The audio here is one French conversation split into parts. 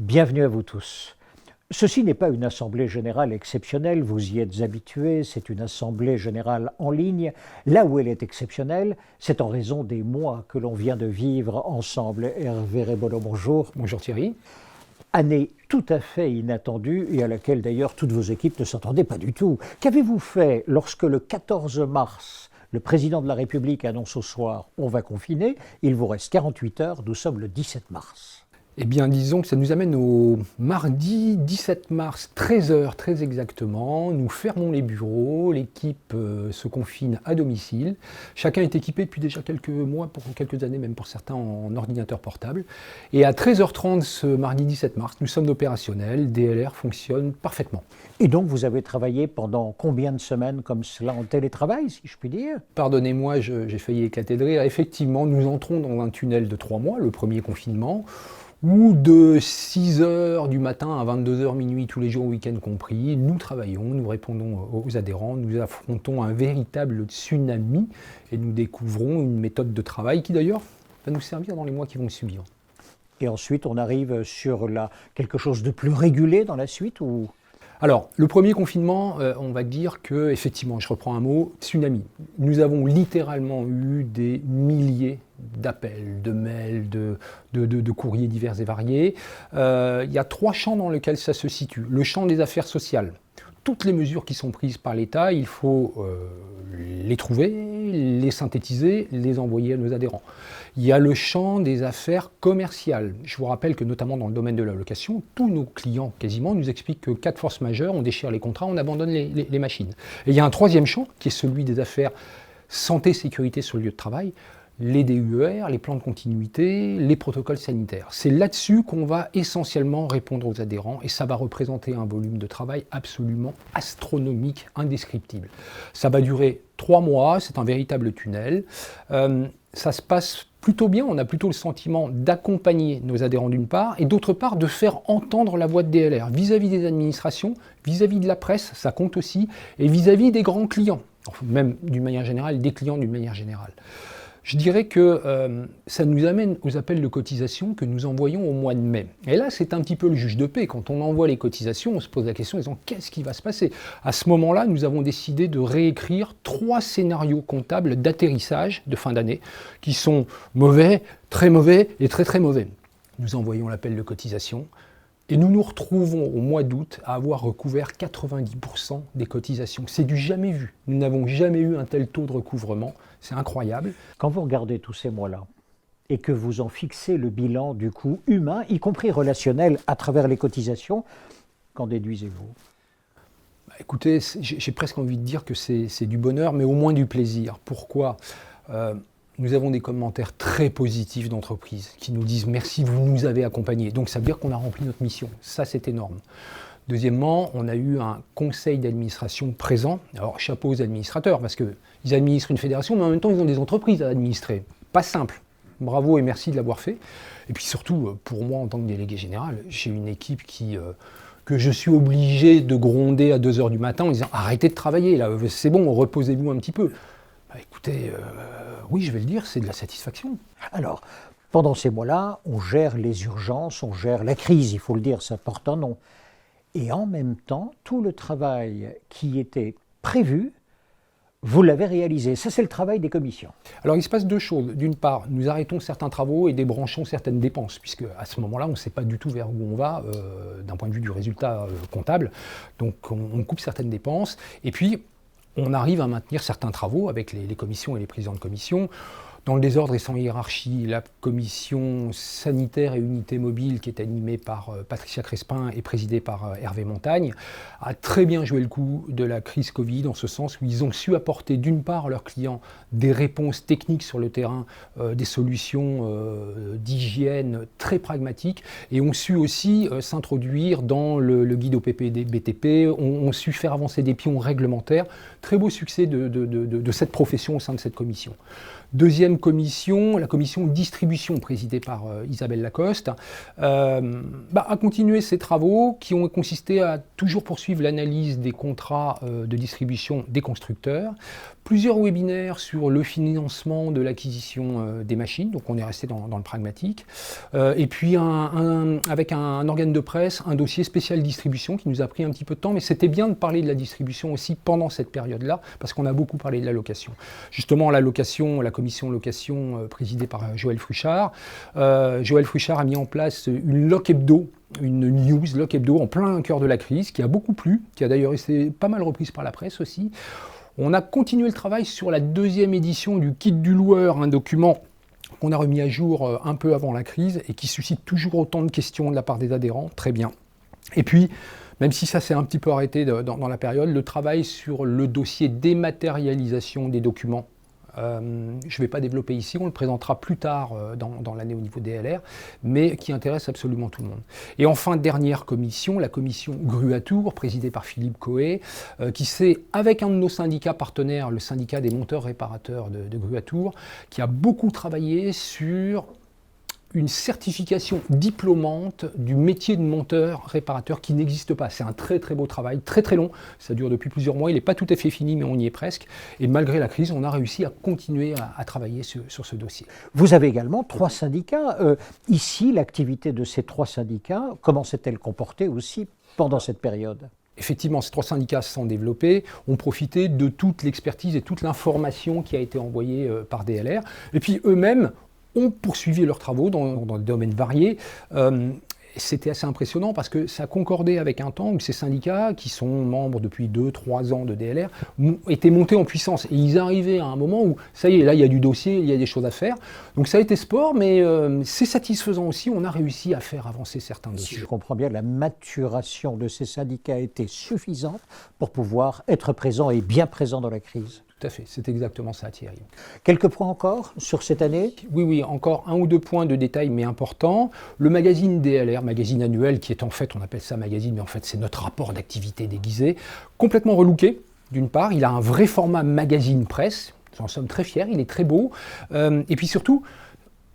Bienvenue à vous tous. Ceci n'est pas une assemblée générale exceptionnelle, vous y êtes habitués, c'est une assemblée générale en ligne. Là où elle est exceptionnelle, c'est en raison des mois que l'on vient de vivre ensemble. Hervé Rebolo, bonjour. Bonjour Thierry. Année tout à fait inattendue et à laquelle d'ailleurs toutes vos équipes ne s'attendaient pas du tout. Qu'avez-vous fait lorsque le 14 mars, le président de la République annonce au soir « on va confiner », il vous reste 48 heures, nous sommes le 17 mars. Eh bien, disons que ça nous amène au mardi 17 mars, 13h très exactement. Nous fermons les bureaux, l'équipe se confine à domicile. Chacun est équipé depuis déjà quelques mois, pour quelques années même pour certains, en ordinateur portable. Et à 13h30 ce mardi 17 mars, nous sommes opérationnels, DLR fonctionne parfaitement. Et donc vous avez travaillé pendant combien de semaines comme cela en télétravail, si je puis dire? Pardonnez-moi, j'ai failli éclater de rire. Effectivement, nous entrons dans un tunnel de 3 mois, le premier confinement, où de 6h du matin à 22h minuit, tous les jours, week-end compris, nous travaillons, nous répondons aux adhérents, nous affrontons un véritable tsunami et nous découvrons une méthode de travail qui d'ailleurs va nous servir dans les mois qui vont suivre. Et ensuite on arrive sur quelque chose de plus régulé dans la suite ou... Alors, le premier confinement, on va dire que, effectivement, je reprends un mot, tsunami. Nous avons littéralement eu des milliers d'appels, de mails, de courriers divers et variés. Il y a 3 champs dans lesquels ça se situe. Le champ des affaires sociales. Toutes les mesures qui sont prises par l'État, il faut les trouver, les synthétiser, les envoyer à nos adhérents. Il y a le champ des affaires commerciales. Je vous rappelle que notamment dans le domaine de la location, tous nos clients quasiment nous expliquent que cas de force majeure, on déchire les contrats, on abandonne les machines. Et il y a un troisième champ qui est celui des affaires santé-sécurité sur le lieu de travail, les DUER, les plans de continuité, les protocoles sanitaires. C'est là-dessus qu'on va essentiellement répondre aux adhérents et ça va représenter un volume de travail absolument astronomique, indescriptible. Ça va durer 3 mois, c'est un véritable tunnel. Ça se passe plutôt bien, on a plutôt le sentiment d'accompagner nos adhérents d'une part et d'autre part de faire entendre la voix de DLR vis-à-vis des administrations, vis-à-vis de la presse, ça compte aussi, et vis-à-vis des grands clients, enfin, même d'une manière générale, des clients d'une manière générale. Je dirais que ça nous amène aux appels de cotisation que nous envoyons au mois de mai. Et là, c'est un petit peu le juge de paix. Quand on envoie les cotisations, on se pose la question en disant qu'est-ce qui va se passer? À ce moment-là, nous avons décidé de réécrire 3 scénarios comptables d'atterrissage de fin d'année qui sont mauvais, très mauvais et très très mauvais. Nous envoyons l'appel de cotisation. Et nous nous retrouvons au mois d'août à avoir recouvert 90% des cotisations. C'est du jamais vu. Nous n'avons jamais eu un tel taux de recouvrement. C'est incroyable. Quand vous regardez tous ces mois-là et que vous en fixez le bilan du coût humain, y compris relationnel à travers les cotisations, qu'en déduisez-vous? Écoutez, j'ai presque envie de dire que c'est du bonheur, mais au moins du plaisir. Pourquoi ? Nous avons des commentaires très positifs d'entreprises qui nous disent « merci, vous nous avez accompagnés ». Donc ça veut dire qu'on a rempli notre mission. Ça, c'est énorme. Deuxièmement, on a eu un conseil d'administration présent. Alors chapeau aux administrateurs, parce qu'ils administrent une fédération, mais en même temps, ils ont des entreprises à administrer. Pas simple. Bravo et merci de l'avoir fait. Et puis surtout, pour moi, en tant que délégué général, j'ai une équipe que je suis obligé de gronder à 2h du matin en disant « arrêtez de travailler, là, c'est bon, reposez-vous un petit peu ». Écoutez, oui, je vais le dire, c'est de la satisfaction. Alors, pendant ces mois-là, on gère les urgences, on gère la crise, il faut le dire, ça porte un nom. Et en même temps, tout le travail qui était prévu, vous l'avez réalisé. Ça, c'est le travail des commissions. Alors, il se passe 2 choses. D'une part, nous arrêtons certains travaux et débranchons certaines dépenses, puisque à ce moment-là, on ne sait pas du tout vers où on va d'un point de vue du résultat comptable. Donc, on coupe certaines dépenses. Et puis, on arrive à maintenir certains travaux avec les commissions et les présidents de commission. Dans le désordre et sans hiérarchie, la commission sanitaire et unité mobile, qui est animée par Patricia Crespin et présidée par Hervé Montagne, a très bien joué le coup de la crise Covid, en ce sens où ils ont su apporter d'une part à leurs clients des réponses techniques sur le terrain, des solutions d'hygiène très pragmatiques, et ont su aussi s'introduire dans le guide au PPD BTP, ont su faire avancer des pions réglementaires. Très beau succès de cette profession au sein de cette commission. Deuxième commission, la commission distribution présidée par Isabelle Lacoste, a continué ses travaux qui ont consisté à toujours poursuivre l'analyse des contrats de distribution des constructeurs plusieurs webinaires sur le financement de l'acquisition des machines, donc on est resté dans le pragmatique, et puis avec un organe de presse, un dossier spécial distribution qui nous a pris un petit peu de temps, mais c'était bien de parler de la distribution aussi pendant cette période-là, parce qu'on a beaucoup parlé de la location. Justement, la commission location présidée par Joël Fruchard. Joël Fruchard a mis en place une Loc Hebdo, une news Loc Hebdo en plein cœur de la crise, qui a beaucoup plu, qui a d'ailleurs été pas mal reprise par la presse aussi. On a continué le travail sur la deuxième édition du Kit du loueur, un document qu'on a remis à jour un peu avant la crise et qui suscite toujours autant de questions de la part des adhérents. Très bien. Et puis, même si ça s'est un petit peu arrêté dans la période, le travail sur le dossier dématérialisation des documents. Je ne vais pas développer ici, on le présentera plus tard dans l'année au niveau des LR, mais qui intéresse absolument tout le monde. Et enfin, dernière commission, la commission Gruatour, présidée par Philippe Coé, qui s'est, avec un de nos syndicats partenaires, le syndicat des monteurs réparateurs de Gruatour, qui a beaucoup travaillé sur une certification diplômante du métier de monteur réparateur qui n'existe pas. C'est un très très beau travail, très très long, ça dure depuis plusieurs mois, il n'est pas tout à fait fini mais on y est presque, et malgré la crise, on a réussi à continuer à travailler sur ce dossier. Vous avez également 3 syndicats. Ici, l'activité de ces 3 syndicats, comment s'est-elle comportée aussi pendant cette période ? Effectivement, ces 3 syndicats se sont développés, ont profité de toute l'expertise et toute l'information qui a été envoyée par DLR, et puis eux-mêmes ont poursuivi leurs travaux dans des domaines variés. C'était assez impressionnant parce que ça concordait avec un temps où ces syndicats, qui sont membres depuis 2-3 ans de DLR, étaient montés en puissance. Et ils arrivaient à un moment où, ça y est, là il y a du dossier, il y a des choses à faire. Donc ça a été sport, mais c'est satisfaisant aussi. On a réussi à faire avancer certains dossiers. Si je comprends bien, la maturation de ces syndicats a été suffisante pour pouvoir être présent et bien présent dans la crise. Tout à fait, c'est exactement ça, Thierry. Quelques points encore sur cette année ? Oui, encore 1 ou 2 points de détail, mais importants. Le magazine DLR, magazine annuel, qui est en fait, on appelle ça magazine, mais en fait c'est notre rapport d'activité déguisé, complètement relooké, d'une part. Il a un vrai format magazine presse, nous en sommes très fiers, il est très beau. Et puis surtout,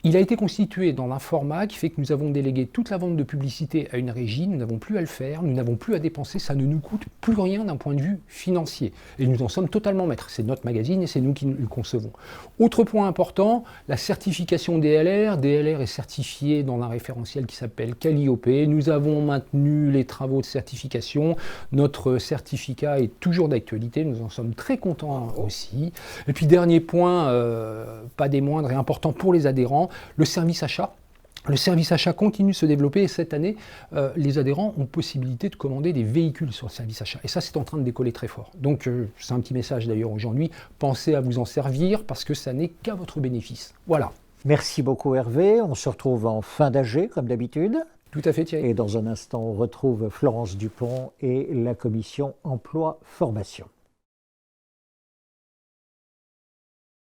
il a été constitué dans un format qui fait que nous avons délégué toute la vente de publicité à une régie, nous n'avons plus à le faire, nous n'avons plus à dépenser, ça ne nous coûte plus rien d'un point de vue financier. Et nous en sommes totalement maîtres, c'est notre magazine et c'est nous qui le concevons. Autre point important, la certification DLR. DLR est certifié dans un référentiel qui s'appelle Calliope. Nous avons maintenu les travaux de certification, notre certificat est toujours d'actualité, nous en sommes très contents aussi. Et puis dernier point, pas des moindres et important pour les adhérents, le service achat. Le service achat continue de se développer et cette année, les adhérents ont possibilité de commander des véhicules sur le service achat. Et ça, c'est en train de décoller très fort. Donc, c'est un petit message d'ailleurs aujourd'hui. Pensez à vous en servir parce que ça n'est qu'à votre bénéfice. Voilà. Merci beaucoup Hervé. On se retrouve en fin d'AG comme d'habitude. Tout à fait Thierry. Et dans un instant, on retrouve Florence Dupont et la commission emploi-formation.